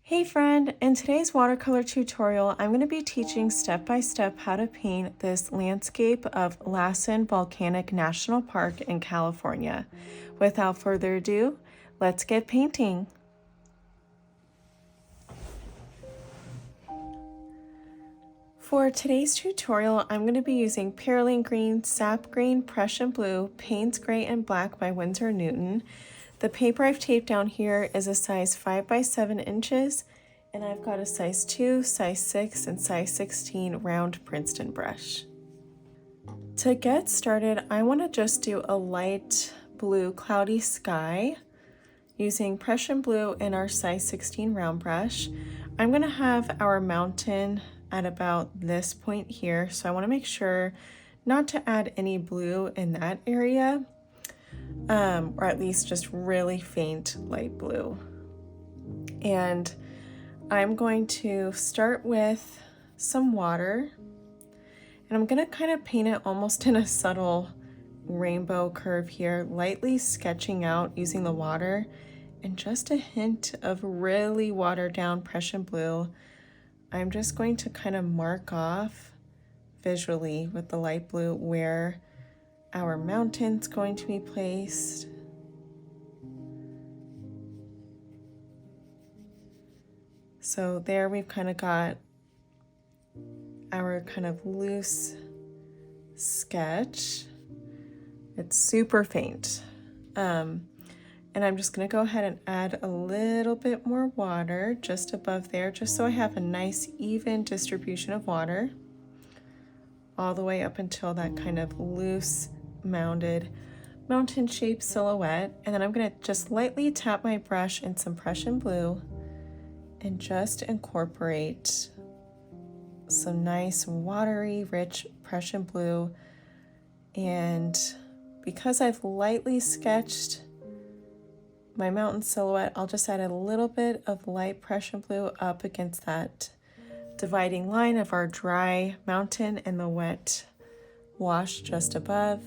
Hey friend, in today's watercolor tutorial, I'm going to be teaching step-by-step how to paint this landscape of Lassen Volcanic National Park in California. Without further ado, let's get painting. For today's tutorial, I'm going to be using Perylene Green, Sap Green, Prussian Blue, Payne's Gray and Black by Winsor Newton. The paper I've taped down here is a size 5 by 7 inches, and I've got a size 2, size 6, and size 16 round Princeton brush. To get started, I want to just do a light blue cloudy sky using Prussian Blue and our size 16 round brush. I'm going to have our mountain at about this point here, so I want to make sure not to add any blue in that area. Or at least just really faint light blue. And I'm going to start with some water, and I'm going to kind of paint it almost in a subtle rainbow curve here, lightly sketching out using the water and just a hint of really watered down Prussian blue. I'm just going to kind of mark off visually with the light blue where our mountain's going to be placed. So there we've kind of got our kind of loose sketch. It's super faint. And I'm just going to go ahead and add a little bit more water just above there, just so I have a nice even distribution of water all the way up until that kind of loose mounded mountain shaped silhouette. And then I'm going to just lightly tap my brush in some Prussian blue and just incorporate some nice watery rich Prussian blue. And because I've lightly sketched my mountain silhouette, I'll just add a little bit of light Prussian blue up against that dividing line of our dry mountain and the wet wash just above.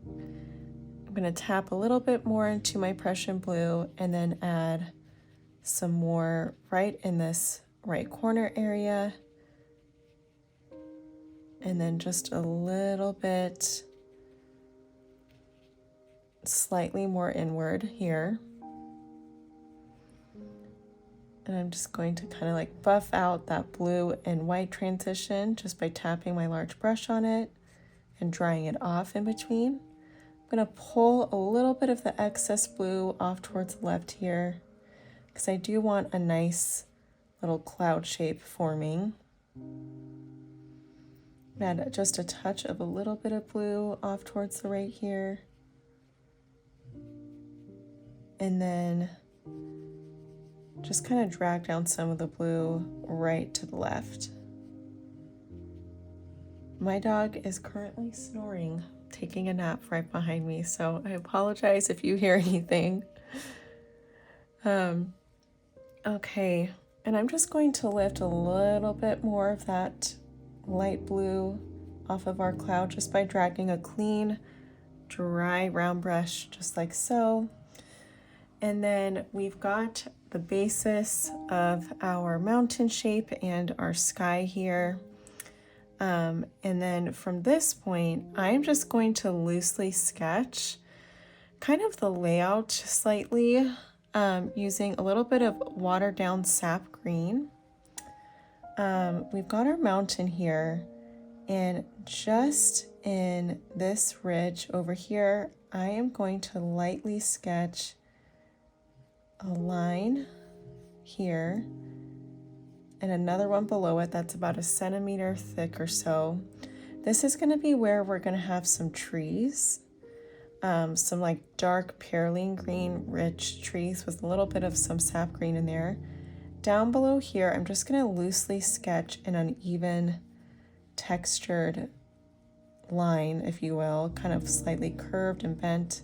I'm going to tap a little bit more into my Prussian blue and then add some more right in this right corner area, and then just a little bit slightly more inward here. And I'm just going to kind of like buff out that blue and white transition just by tapping my large brush on it and drying it off in between. I'm going to pull a little bit of the excess blue off towards the left here because I do want a nice little cloud shape forming. Add just a touch of a little bit of blue off towards the right here. And then just kind of drag down some of the blue right to the left. My dog is currently snoring, taking a nap right behind me, so I apologize if you hear anything. Okay, and I'm just going to lift a little bit more of that light blue off of our cloud just by dragging a clean, dry round brush just like so. And then we've got the basis of our mountain shape and our sky here. And then from this point, I'm just going to loosely sketch kind of the layout slightly, using a little bit of watered down sap green. We've got our mountain here, and just in this ridge over here, I am going to lightly sketch a line here and another one below it that's about a centimeter thick or so. This is going to be where we're going to have some trees, some like dark Perylene green rich trees with a little bit of some sap green in there. Down below here, I'm just going to loosely sketch an uneven textured line, if you will, kind of slightly curved and bent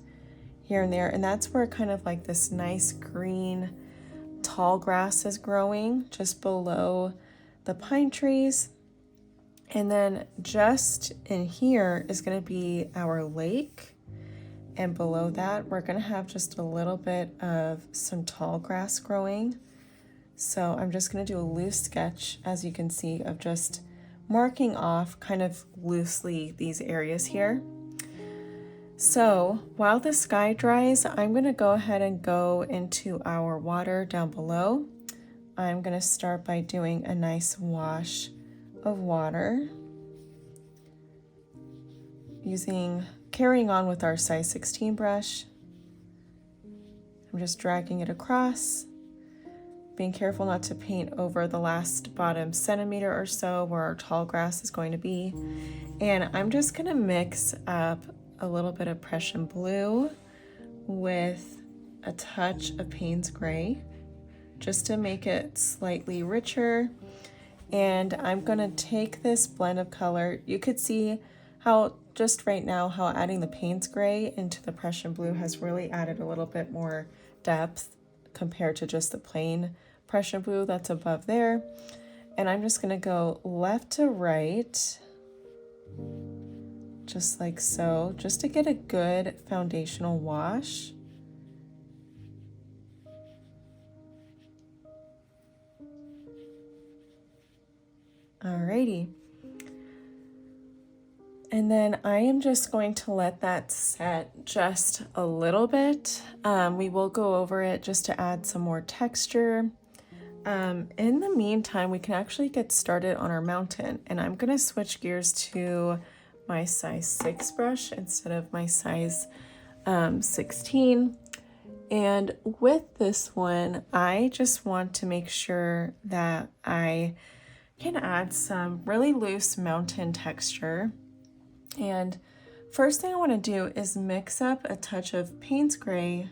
here and there. And that's where kind of like this nice green tall grass is growing just below the pine trees. And then just in here is going to be our lake. And below that, we're going to have just a little bit of some tall grass growing. So I'm just going to do a loose sketch, as you can see, of just marking off kind of loosely these areas here. So while the sky dries, I'm going to go ahead and go into our water down below. I'm going to start by doing a nice wash of water, carrying on with our size 16 brush. I'm just dragging it across, being careful not to paint over the last bottom centimeter or so where our tall grass is going to be. And I'm just going to mix up a little bit of Prussian Blue with a touch of Payne's Gray just to make it slightly richer. And I'm going to take this blend of color. You could see how just right now how adding the Payne's Gray into the Prussian Blue has really added a little bit more depth compared to just the plain Prussian Blue that's above there. And I'm just going to go left to right, just like so, just to get a good foundational wash. Alrighty. And then I am just going to let that set just a little bit. We will go over it just to add some more texture. In the meantime, we can actually get started on our mountain, and I'm going to switch gears to my size 6 brush instead of my size 16. And with this one, I just want to make sure that I can add some really loose mountain texture. And first thing I want to do is mix up a touch of Payne's Gray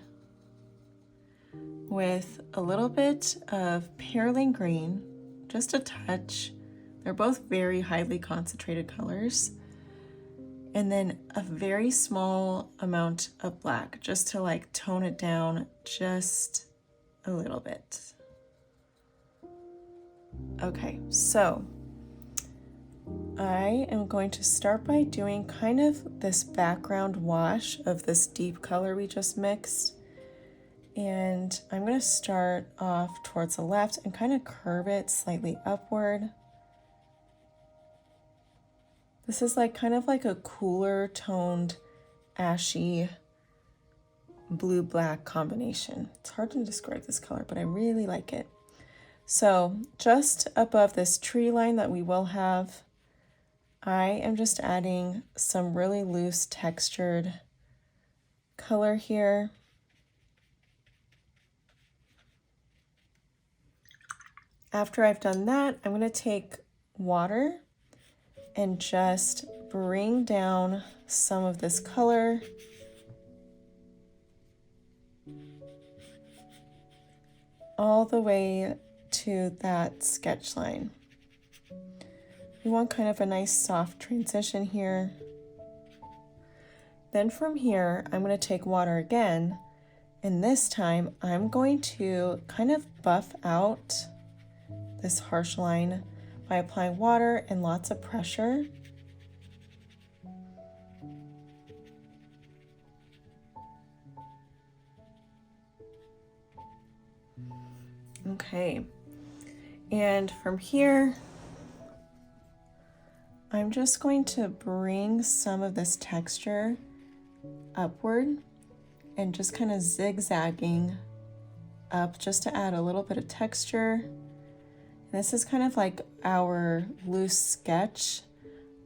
with a little bit of Perylene Green, just a touch. They're both very highly concentrated colors. And then a very small amount of black, just to like tone it down just a little bit. Okay, so I am going to start by doing kind of this background wash of this deep color we just mixed. And I'm going to start off towards the left and kind of curve it slightly upward. This is like kind of like a cooler toned, ashy, blue-black combination. It's hard to describe this color, but I really like it. So just above this tree line that we will have, I am just adding some really loose textured color here. After I've done that, I'm going to take water and just bring down some of this color all the way to that sketch line. We want kind of a nice soft transition here. Then from here, I'm going to take water again, and this time I'm going to kind of buff out this harsh line by applying water and lots of pressure. Okay, and from here, I'm just going to bring some of this texture upward and just kind of zigzagging up just to add a little bit of texture. This is kind of like our loose sketch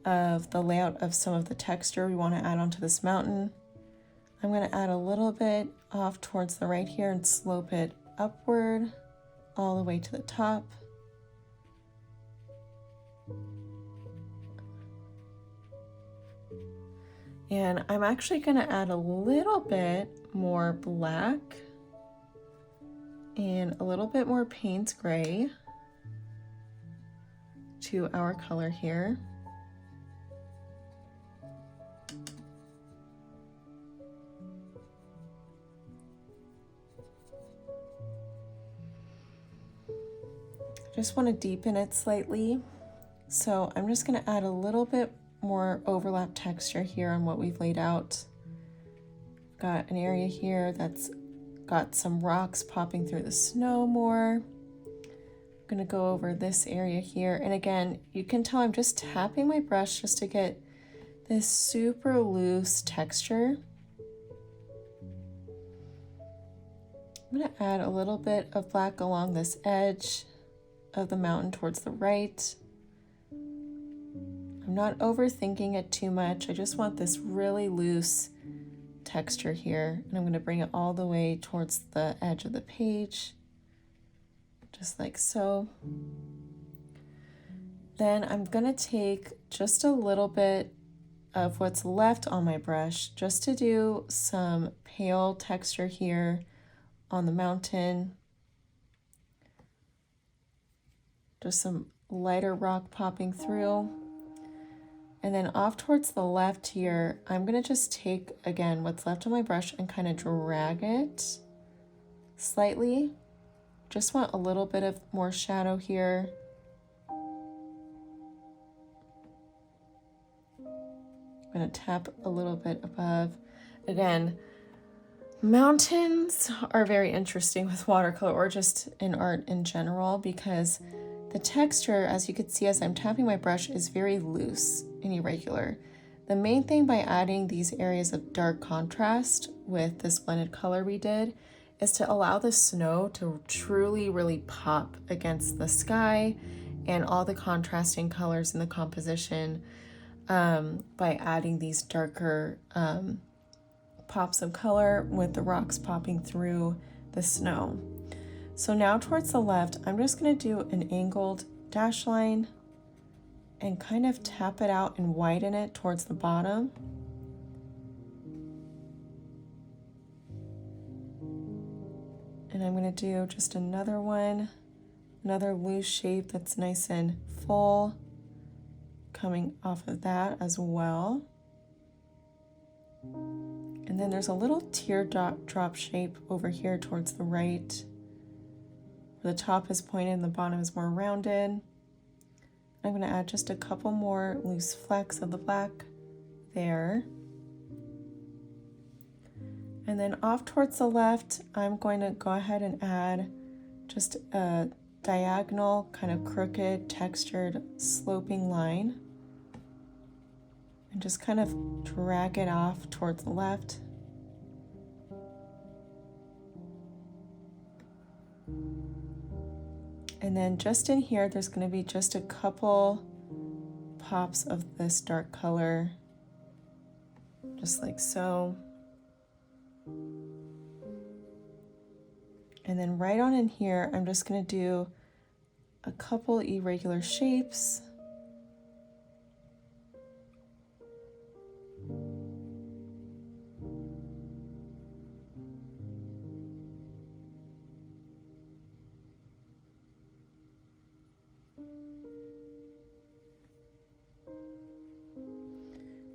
of the layout of some of the texture we want to add onto this mountain. I'm going to add a little bit off towards the right here and slope it upward all the way to the top. And I'm actually going to add a little bit more black and a little bit more Payne's Gray to our color here. I just want to deepen it slightly. So I'm just going to add a little bit more overlap texture here on what we've laid out. Got an area here that's got some rocks popping through the snow more. gonna go over this area here. And again, you can tell I'm just tapping my brush just to get this super loose texture. I'm gonna add a little bit of black along this edge of the mountain towards the right. I'm not overthinking it too much. I just want this really loose texture here, and I'm going to bring it all the way towards the edge of the page, just like so. Then I'm going to take just a little bit of what's left on my brush just to do some pale texture here on the mountain. Just some lighter rock popping through. And then off towards the left here, I'm gonna just take, again, what's left on my brush and kind of drag it slightly. Just want a little bit of more shadow here. I'm gonna tap a little bit above. Again, mountains are very interesting with watercolor, or just in art in general, because the texture, as you can see as I'm tapping my brush, is very loose and irregular. The main thing by adding these areas of dark contrast with this blended color we did is to allow the snow to truly really pop against the sky and all the contrasting colors in the composition by adding these darker pops of color with the rocks popping through the snow. So now towards the left, I'm just going to do an angled dash line and kind of tap it out and widen it towards the bottom. And I'm going to do just another one, another loose shape that's nice and full, coming off of that as well. And then there's a little teardrop shape over here towards the right. The top is pointed and the bottom is more rounded. I'm going to add just a couple more loose flecks of the black there. And then off towards the left, I'm going to go ahead and add just a diagonal, kind of crooked, textured, sloping line. And just kind of drag it off towards the left. And then just in here, there's going to be just a couple pops of this dark color, just like so. And then right on in here, I'm just going to do a couple irregular shapes.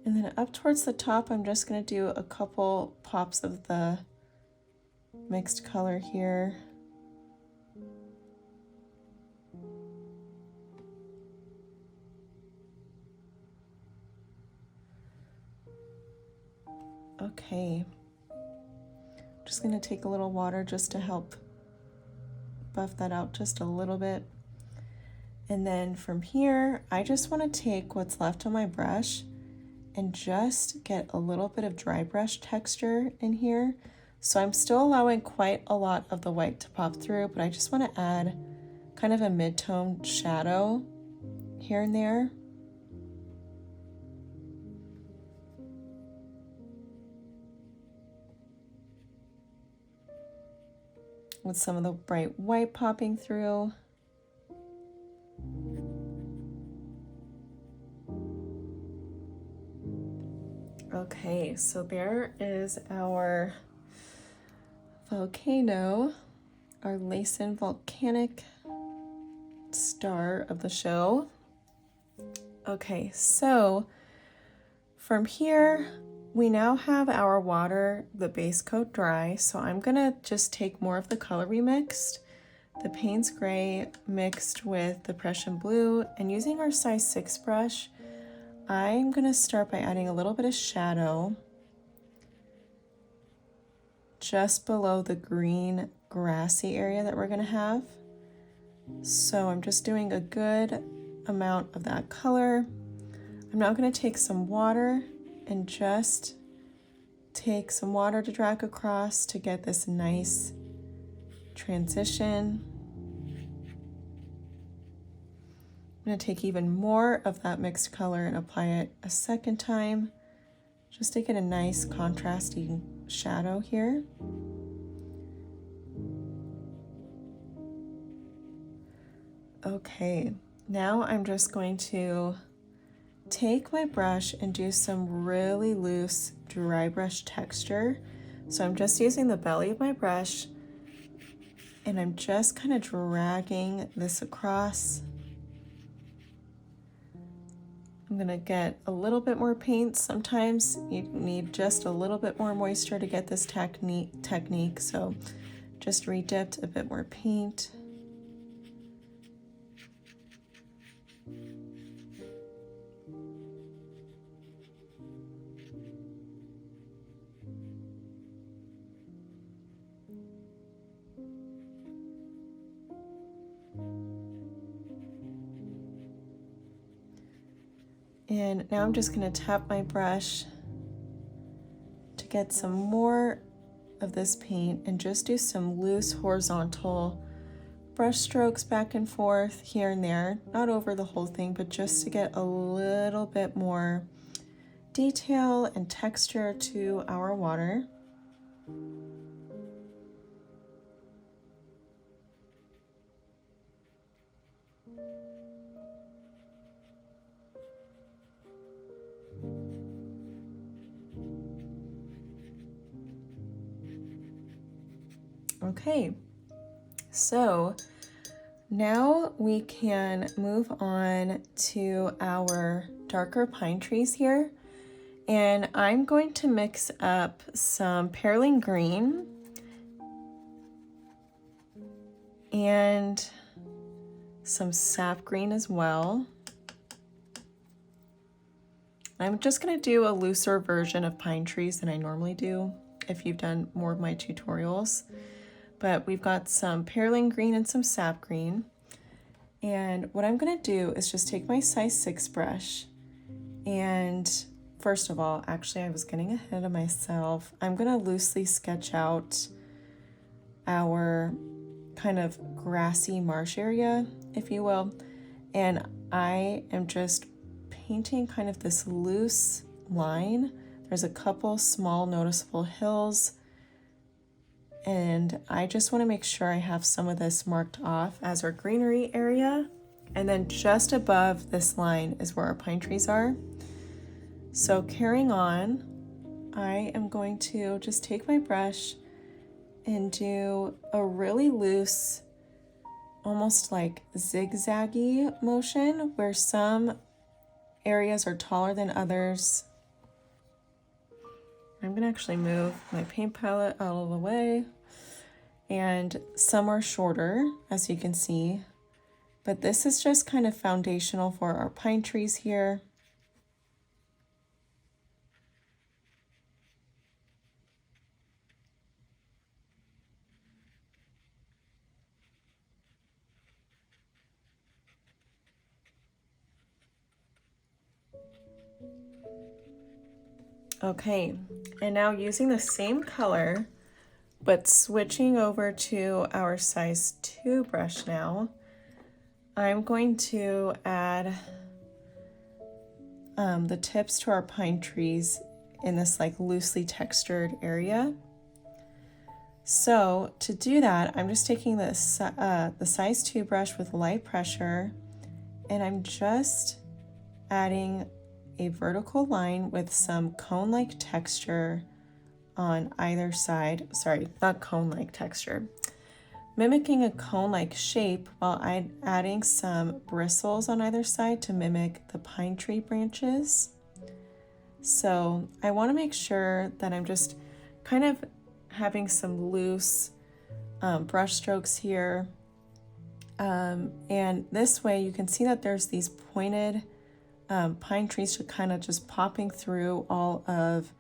And then up towards the top, I'm just going to do a couple pops of the mixed color here. Okay. Just going to take a little water just to help buff that out just a little bit. And then from here, I just want to take what's left on my brush and just get a little bit of dry brush texture in here. So I'm still allowing quite a lot of the white to pop through, but I just want to add kind of a mid-tone shadow here and there. With some of the bright white popping through. Okay, so there is our volcano, our Lassen Volcanic star of the show. Okay, so from here, we now have our water, the base coat dry, so I'm gonna just take more of the color we mixed, the Payne's Gray mixed with the Prussian Blue, and using our size 6 brush, I'm gonna start by adding a little bit of shadow just below the green grassy area that we're gonna have. So I'm just doing a good amount of that color. I'm now going to take some water and just take some water to drag across to get this nice transition. I'm going to take even more of that mixed color and apply it a second time, just to get a nice contrasting shadow here. Okay, now I'm just going to take my brush and do some really loose dry brush texture. So I'm just using the belly of my brush and I'm just kind of dragging this across. I'm gonna get a little bit more paint. Sometimes you need just a little bit more moisture to get this technique, so just re-dipped a bit more paint. And now I'm just going to tap my brush to get some more of this paint and just do some loose horizontal brush strokes back and forth here and there, not over the whole thing, but just to get a little bit more detail and texture to our water. Okay, so now we can move on to our darker pine trees here. And I'm going to mix up some Perylene Green and some Sap Green as well. I'm just going to do a looser version of pine trees than I normally do if you've done more of my tutorials. But we've got some Perylene Green and some Sap Green. And what I'm going to do is just take my size 6 brush and first of all, actually I was getting ahead of myself. I'm going to loosely sketch out our kind of grassy marsh area, if you will. And I am just painting kind of this loose line. There's a couple small noticeable hills. And I just want to make sure I have some of this marked off as our greenery area. And then just above this line is where our pine trees are. So carrying on, I am going to just take my brush and do a really loose, almost like zigzaggy motion where some areas are taller than others. I'm gonna actually move my paint palette out of the way, and some are shorter, as you can see, but this is just kind of foundational for our pine trees here. Okay, and now using the same color, but switching over to our size 2 brush now, I'm going to add the tips to our pine trees in this like loosely textured area. So to do that, I'm just taking this the size 2 brush with light pressure, and I'm just adding a vertical line with some cone-like texture on either side. Sorry, not cone-like texture. Mimicking a cone-like shape while I'm adding some bristles on either side to mimic the pine tree branches. So I want to make sure that I'm just kind of having some loose brush strokes here. And this way you can see that there's these pointed pine trees kind of just popping through all of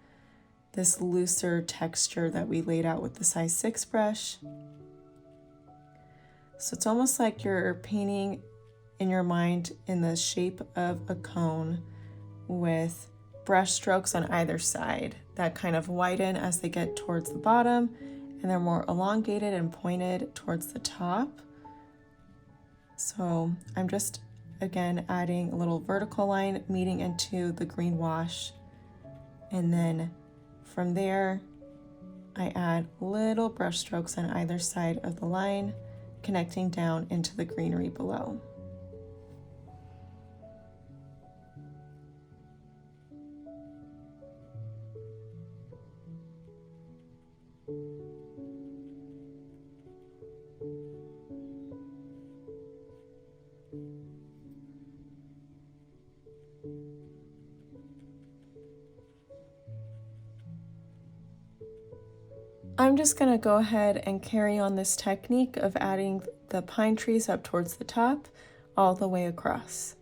this looser texture that we laid out with the size 6 brush. So it's almost like you're painting in your mind in the shape of a cone with brush strokes on either side that kind of widen as they get towards the bottom, and they're more elongated and pointed towards the top. So I'm just again adding a little vertical line meeting into the green wash, and then from there I add little brush strokes on either side of the line, connecting down into the greenery below. I'm just going to go ahead and carry on this technique of adding the pine trees up towards the top all the way across.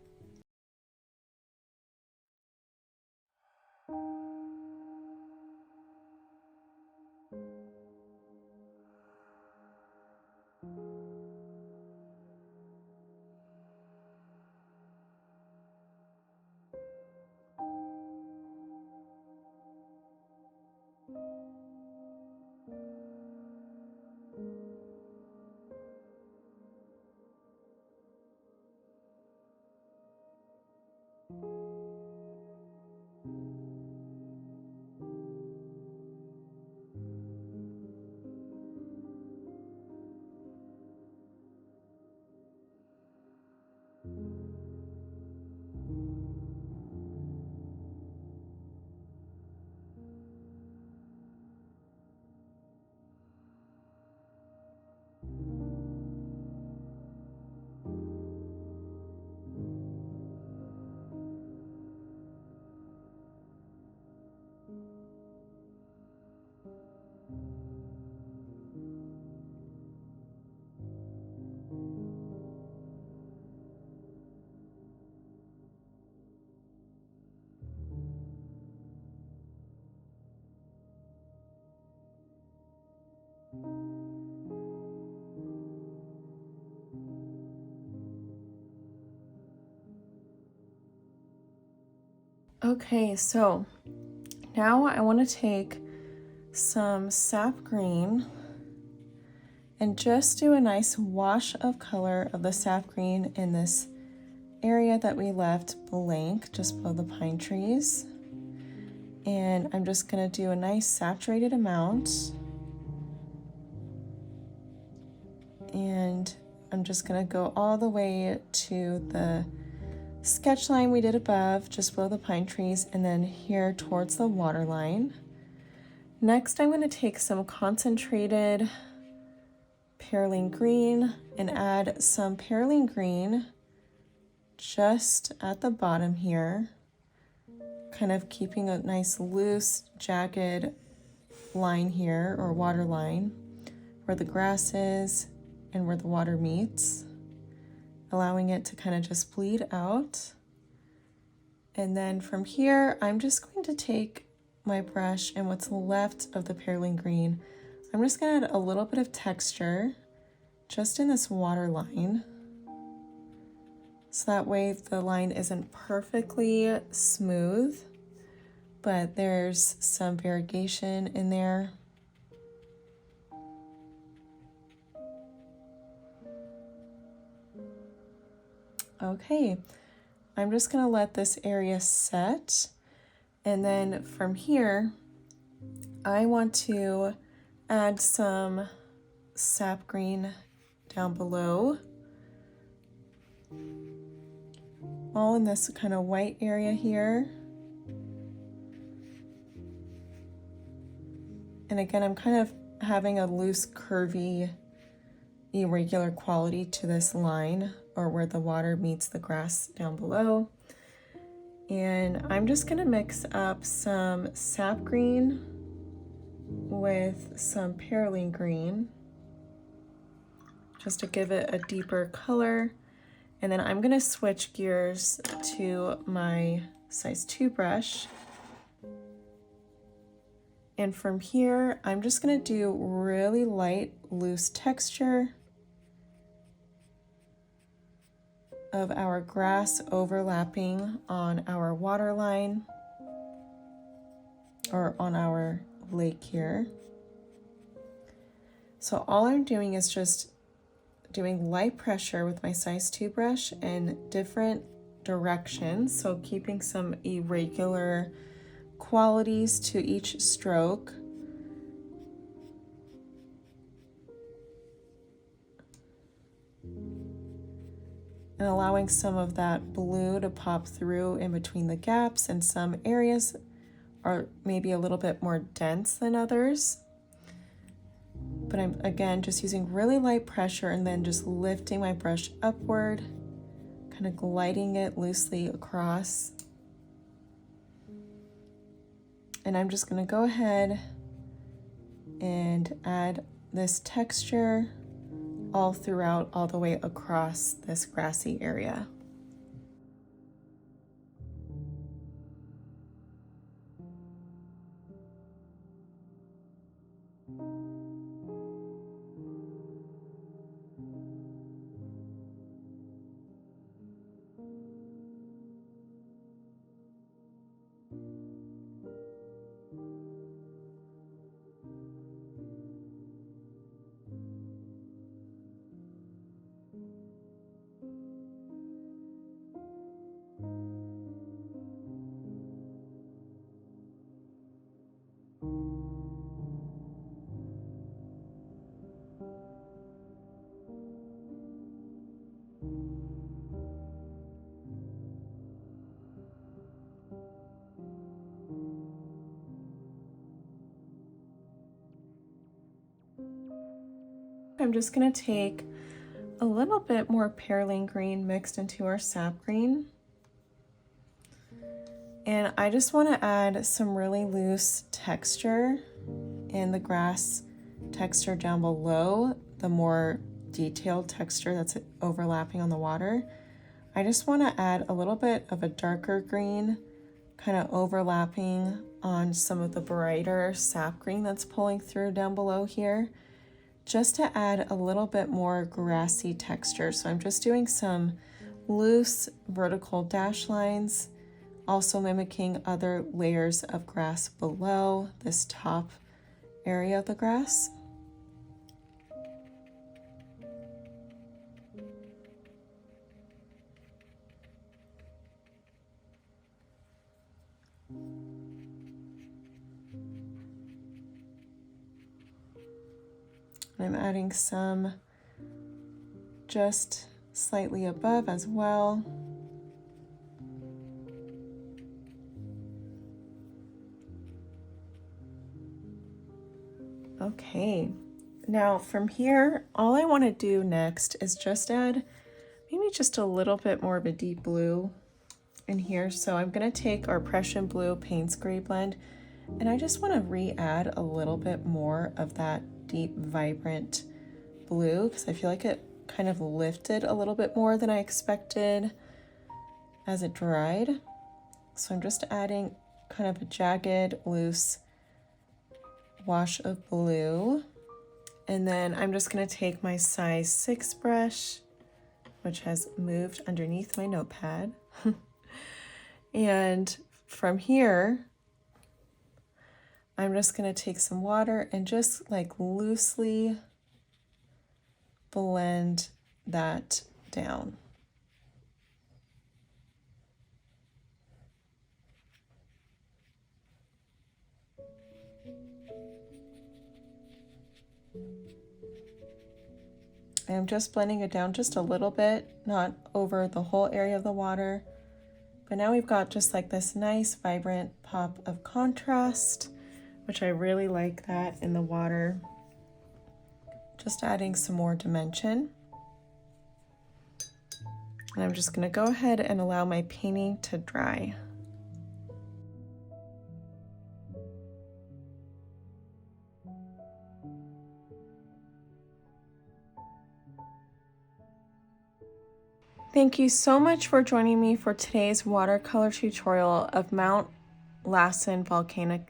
Okay, so now I want to take some Sap Green and just do a nice wash of color of the Sap Green in this area that we left blank just below the pine trees. And I'm just going to do a nice saturated amount. And I'm just going to go all the way to the sketch line we did above, just below the pine trees, and then here towards the water line. Next, I'm going to take some concentrated Perylene Green and add some Perylene Green just at the bottom here, kind of keeping a nice loose, jagged line here, or water line, where the grass is and where the water meets, allowing it to kind of just bleed out. And then from here, I'm just going to take my brush and what's left of the Perylene Green, I'm just going to add a little bit of texture just in this water line. So that way the line isn't perfectly smooth, but there's some variegation in there. Okay, I'm just gonna let this area set, and then from here I want to add some Sap Green down below, all in this kind of white area here. And again, I'm kind of having a loose, curvy, irregular quality to this line, or where the water meets the grass down below. And I'm just gonna mix up some Sap Green with some Perylene Green, just to give it a deeper color. And then I'm gonna switch gears to my size 2 brush. And from here, I'm just gonna do really light, loose texture of our grass overlapping on our water line or on our lake here. So all I'm doing is just doing light pressure with my size 2 brush in different directions, so keeping some irregular qualities to each stroke. And allowing some of that blue to pop through in between the gaps, and some areas are maybe a little bit more dense than others. But I'm again just using really light pressure and then just lifting my brush upward, kind of gliding it loosely across. And I'm just going to go ahead and add this texture all throughout, all the way across this grassy area. I'm just going to take a little bit more Perylene Green mixed into our Sap Green. And I just want to add some really loose texture in the grass texture down below, the more detailed texture that's overlapping on the water. I just want to add a little bit of a darker green, kind of overlapping on some of the brighter sap green that's pulling through down below here, just to add a little bit more grassy texture. So I'm just doing some loose vertical dash lines, also mimicking other layers of grass below this top area of the grass. I'm adding some just slightly above as well. Okay, now from here, all I want to do next is just add maybe just a little bit more of a deep blue in here. So I'm going to take our Prussian Blue Payne's Gray blend, and I just want to re-add a little bit more of that deep, vibrant blue, because I feel like it kind of lifted a little bit more than I expected as it dried. So I'm just adding kind of a jagged, loose wash of blue. And then I'm just going to take my size 6 brush, which has moved underneath my notepad. And from here, I'm just going to take some water and just like loosely blend that down. I'm just blending it down just a little bit, not over the whole area of the water. But now we've got just like this nice vibrant pop of contrast, which I really like that in the water. Just adding some more dimension. And I'm just going to go ahead and allow my painting to dry. Thank you so much for joining me for today's watercolor tutorial of Mount Lassen Volcanic.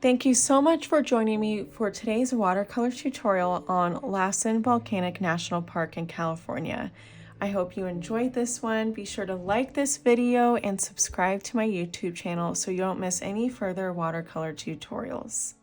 Thank you so much for joining me for today's watercolor tutorial on Lassen Volcanic National Park in California. I hope you enjoyed this one. Be sure to like this video and subscribe to my YouTube channel so you don't miss any further watercolor tutorials.